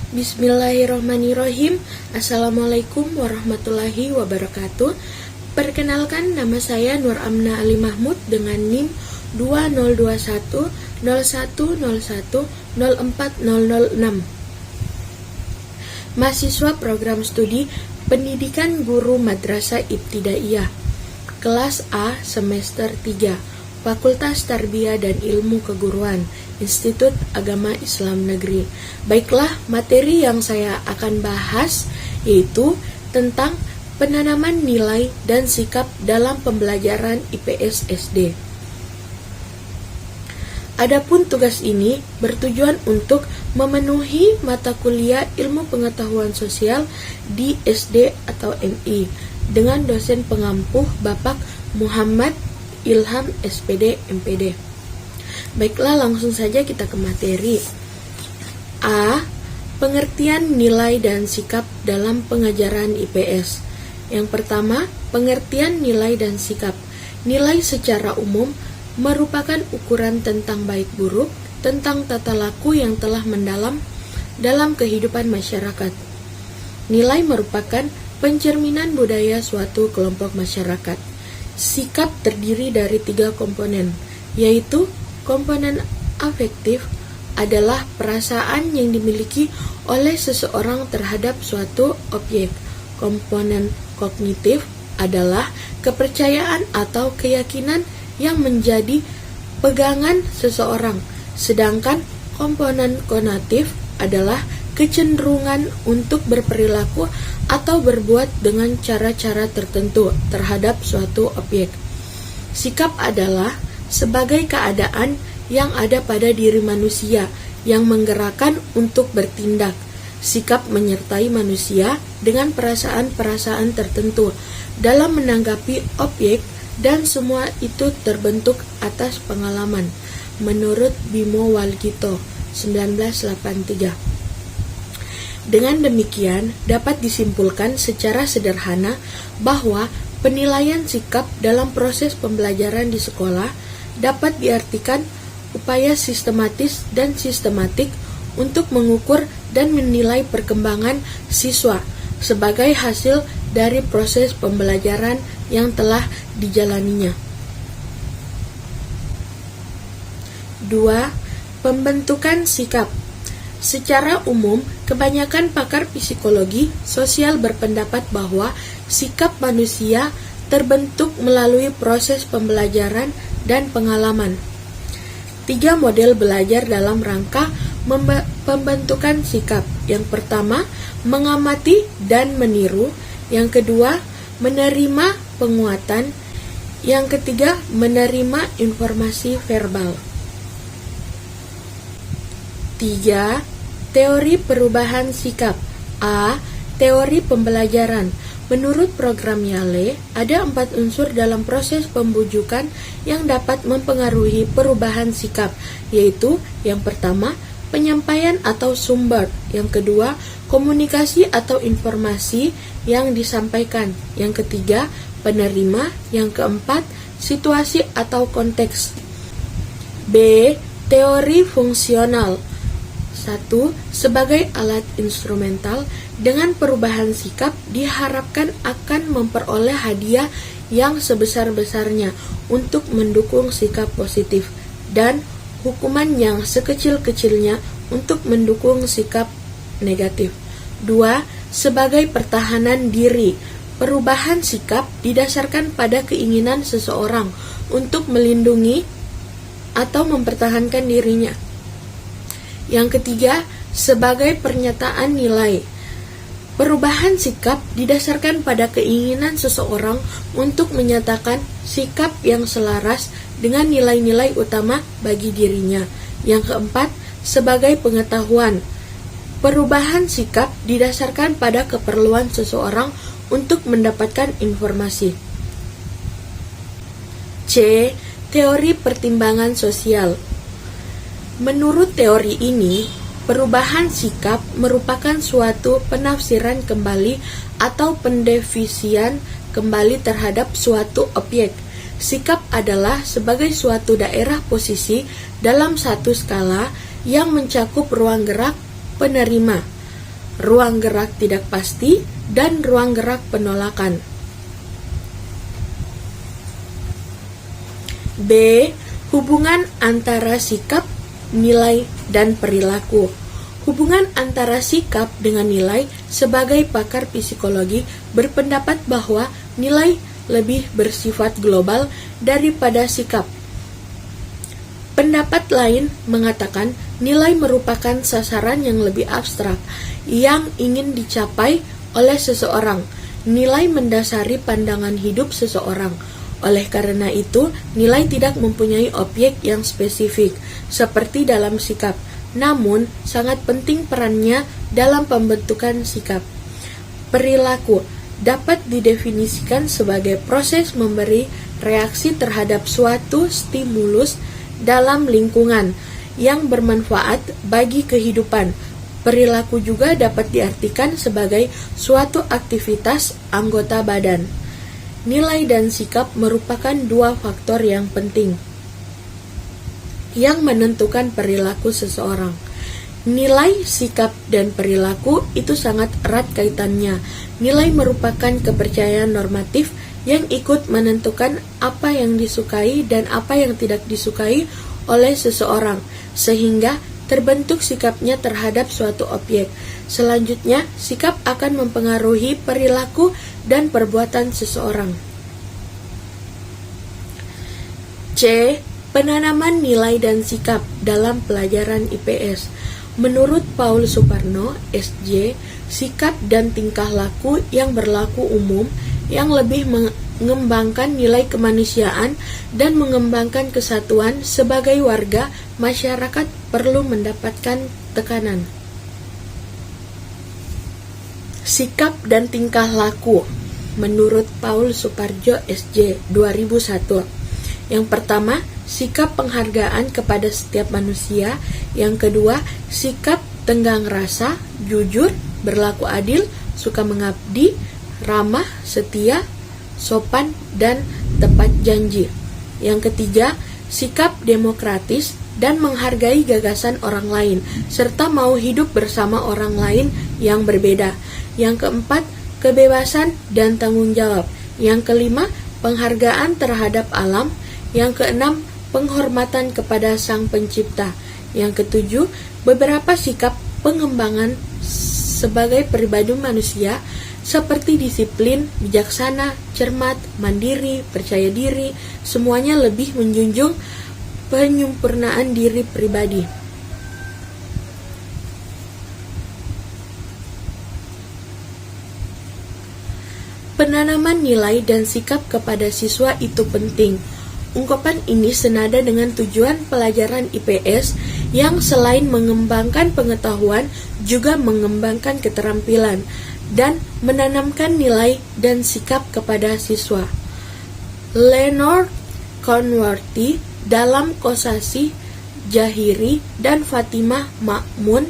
Bismillahirrahmanirrahim. Assalamualaikum warahmatullahi wabarakatuh. Perkenalkan, nama saya Nur Amna Ali Mahmud dengan NIM 20210101040006. Mahasiswa program studi Pendidikan Guru Madrasah Ibtidaiyah, kelas A semester 3, Fakultas Tarbiyah dan Ilmu Keguruan, Institut Agama Islam Negeri. Baiklah, materi yang saya akan bahas yaitu tentang penanaman nilai dan sikap dalam pembelajaran IPS SD. Adapun tugas ini bertujuan untuk memenuhi mata kuliah Ilmu Pengetahuan Sosial di SD atau MI dengan dosen pengampuh Bapak Muhammad Ilham SPD MPD. Baiklah, langsung saja kita ke materi. A. Pengertian nilai dan sikap dalam pengajaran IPS. Yang pertama, pengertian nilai dan sikap. Nilai secara umum merupakan ukuran tentang baik buruk, tentang tata laku yang telah mendalam dalam kehidupan masyarakat. Nilai merupakan pencerminan budaya suatu kelompok masyarakat. Sikap terdiri dari 3 komponen, yaitu komponen afektif adalah perasaan yang dimiliki oleh seseorang terhadap suatu objek. Komponen kognitif adalah kepercayaan atau keyakinan yang menjadi pegangan seseorang. Sedangkan komponen konatif adalah kecenderungan untuk berperilaku atau berbuat dengan cara-cara tertentu terhadap suatu objek. Sikap adalah sebagai keadaan yang ada pada diri manusia yang menggerakkan untuk bertindak. Sikap menyertai manusia dengan perasaan-perasaan tertentu dalam menanggapi objek, dan semua itu terbentuk atas pengalaman. Menurut Bimo Walgito 1983. Dengan demikian, dapat disimpulkan secara sederhana bahwa penilaian sikap dalam proses pembelajaran di sekolah dapat diartikan upaya sistematis dan sistematik untuk mengukur dan menilai perkembangan siswa sebagai hasil dari proses pembelajaran yang telah dijalaninya. 2. Pembentukan sikap. Secara umum, kebanyakan pakar psikologi sosial berpendapat bahwa sikap manusia terbentuk melalui proses pembelajaran dan pengalaman. 3 model belajar dalam rangka pembentukan sikap. Yang pertama, mengamati dan meniru. Yang kedua, menerima penguatan. Yang ketiga, menerima informasi verbal. 3. Teori perubahan sikap. A. Teori pembelajaran. Menurut program Yale, ada 4 unsur dalam proses pembujukan yang dapat mempengaruhi perubahan sikap, yaitu yang pertama, penyampaian atau sumber. Yang kedua, komunikasi atau informasi yang disampaikan. Yang ketiga, penerima. Yang keempat, situasi atau konteks. B. Teori fungsional. 1. Sebagai alat instrumental, dengan perubahan sikap diharapkan akan memperoleh hadiah yang sebesar-besarnya untuk mendukung sikap positif, dan hukuman yang sekecil-kecilnya untuk mendukung sikap negatif. 2. Sebagai pertahanan diri, perubahan sikap didasarkan pada keinginan seseorang untuk melindungi atau mempertahankan dirinya. Yang ketiga, sebagai pernyataan nilai. Perubahan sikap didasarkan pada keinginan seseorang untuk menyatakan sikap yang selaras dengan nilai-nilai utama bagi dirinya. Yang keempat, sebagai pengetahuan. Perubahan sikap didasarkan pada keperluan seseorang untuk mendapatkan informasi. C. Teori pertimbangan sosial. Menurut teori ini, perubahan sikap merupakan suatu penafsiran kembali atau pendefinisian kembali terhadap suatu objek. Sikap adalah sebagai suatu daerah posisi dalam satu skala yang mencakup ruang gerak penerima. ruang gerak tidak pasti, dan ruang gerak penolakan. B. Hubungan antara sikap, nilai, dan perilaku. Hubungan antara sikap dengan nilai sebagai pakar psikologi berpendapat bahwa nilai lebih bersifat global daripada sikap. Pendapat lain mengatakan nilai merupakan sasaran yang lebih abstrak yang ingin dicapai oleh seseorang. Nilai mendasari pandangan hidup seseorang. Oleh karena itu, nilai tidak mempunyai objek yang spesifik, seperti dalam sikap, namun sangat penting perannya dalam pembentukan sikap. Perilaku dapat didefinisikan sebagai proses memberi reaksi terhadap suatu stimulus dalam lingkungan yang bermanfaat bagi kehidupan. Perilaku juga dapat diartikan sebagai suatu aktivitas anggota badan. Nilai dan sikap merupakan dua faktor yang penting yang menentukan perilaku seseorang. Nilai, sikap, dan perilaku itu sangat erat kaitannya. Nilai merupakan kepercayaan normatif yang ikut menentukan apa yang disukai dan apa yang tidak disukai oleh seseorang, sehingga terbentuk sikapnya terhadap suatu objek. Selanjutnya, sikap akan mempengaruhi perilaku dan perbuatan seseorang. C. Penanaman nilai dan sikap dalam pelajaran IPS. Menurut Paul Suparno, SJ, sikap dan tingkah laku yang berlaku umum yang lebih mengembangkan nilai kemanusiaan dan mengembangkan kesatuan sebagai warga masyarakat perlu mendapatkan tekanan. Sikap dan tingkah laku menurut Paul Suparjo SJ 2001. Yang pertama, sikap penghargaan kepada setiap manusia. Yang kedua, sikap tenggang rasa, jujur, berlaku adil, suka mengabdi, ramah, setia, sopan, dan tepat janji. Yang ketiga, sikap demokratis dan menghargai gagasan orang lain, serta mau hidup bersama orang lain yang berbeda. Yang keempat, kebebasan dan tanggung jawab. Yang kelima, penghargaan terhadap alam. Yang keenam, penghormatan kepada Sang Pencipta. Yang ketujuh, beberapa sikap pengembangan sebagai pribadi manusia seperti disiplin, bijaksana, cermat, mandiri, percaya diri, semuanya lebih menjunjung penyempurnaan diri pribadi. Penanaman nilai dan sikap kepada siswa itu penting. Ungkapan ini senada dengan tujuan pelajaran IPS yang selain mengembangkan pengetahuan juga mengembangkan keterampilan dan menanamkan nilai dan sikap kepada siswa. Leonard Conworthy dalam Kosasih Jahiri dan Fatimah Ma'mun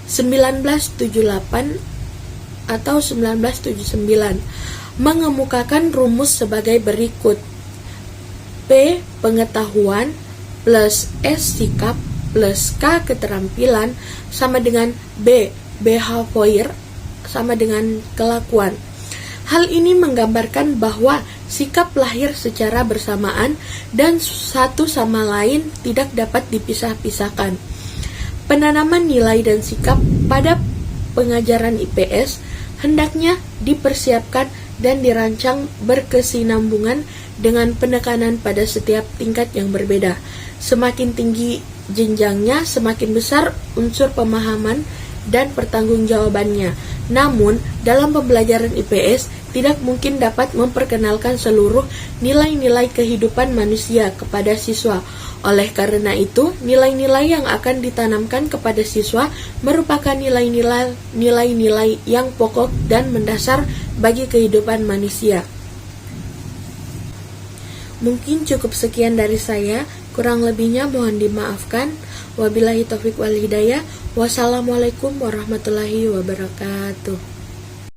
1978 atau 1979 mengemukakan rumus sebagai berikut. P. Pengetahuan plus S. Sikap plus K. Keterampilan sama dengan B. Behavior sama dengan kelakuan. Hal ini menggambarkan bahwa sikap lahir secara bersamaan dan satu sama lain tidak dapat dipisah-pisahkan. Penanaman nilai dan sikap pada pengajaran IPS hendaknya dipersiapkan dan dirancang berkesinambungan dengan penekanan pada setiap tingkat yang berbeda. Semakin tinggi jenjangnya, semakin besar unsur pemahaman dan pertanggungjawabannya. Namun, dalam pembelajaran IPS tidak mungkin dapat memperkenalkan seluruh nilai-nilai kehidupan manusia kepada siswa. Oleh karena itu, nilai-nilai yang akan ditanamkan kepada siswa merupakan nilai-nilai yang pokok dan mendasar bagi kehidupan manusia. Mungkin cukup sekian dari saya, kurang lebihnya mohon dimaafkan. Wabillahi taufiq wal hidayah. Wassalamualaikum warahmatullahi wabarakatuh.